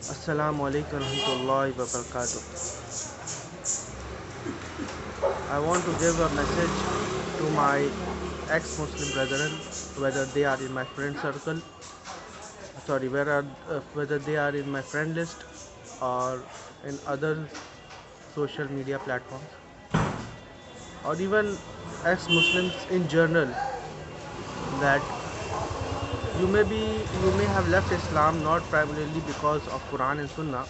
Assalamu alaikum warahmatullahi wabarakatuh. I want to give a message to my ex-Muslim brethren, whether they are in my friend circle, whether they are in my friend list or in other social media platforms, or even ex-Muslims in general, that you may have left Islam not primarily because of Quran and Sunnah,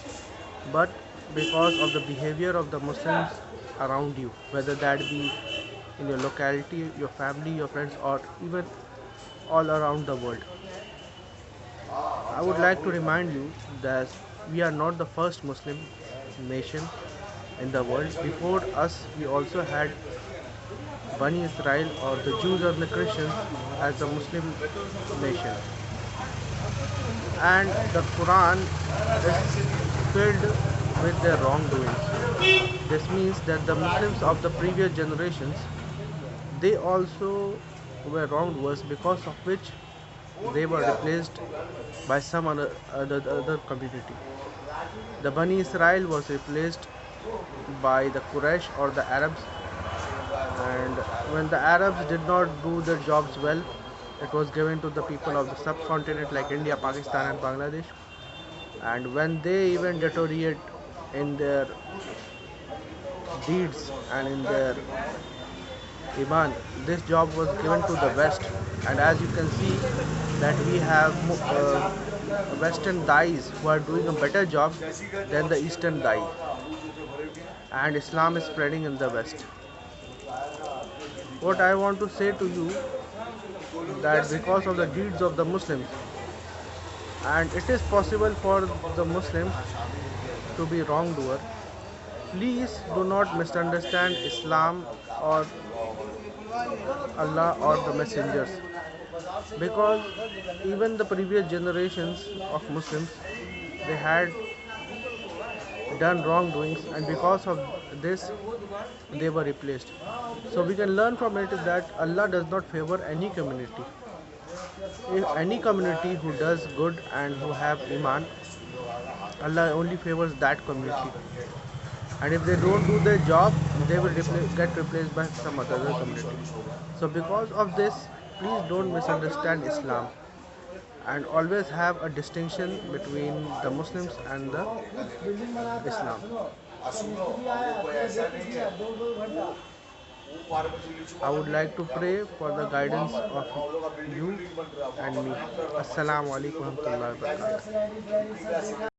but because of the behavior of the Muslims around you, whether that be in your locality, your family, your friends, or even all around the world. I would like to remind you that we are not the first Muslim nation in the world. Before us, we also had Bani Israel or the Jews and the Christians as a Muslim nation. And the Quran is filled with their wrongdoings. This means that the Muslims of the previous generations, they also were wrongdoers, because of which they were replaced by some other community. The Bani Israel was replaced by the Quraysh or the Arabs, and when the Arabs did not do their jobs well, it was given to the people of the subcontinent like India, Pakistan, and Bangladesh. And when they even deteriorate in their deeds and in their Iman, this job was given to the West, and as you can see that we have Western dyes who are doing a better job than the Eastern dye, and Islam is spreading in the West. What I want to say to you, that because of the deeds of the Muslims, and it is possible for the Muslims to be wrongdoer, please do not misunderstand Islam or Allah or the messengers, because even the previous generations of Muslims, they had done wrongdoings, and because of this they were replaced. So we can learn from it that Allah does not favor any community. If any community who does good and who have Iman, Allah only favors that community, and if they don't do their job, they will get replaced by some other community. So because of this, please don't misunderstand Islam, and always have a distinction between the Muslims and the Islam. I would like to pray for the guidance of you and me. Assalamu alaikum warahmatullahi wabarakatuh.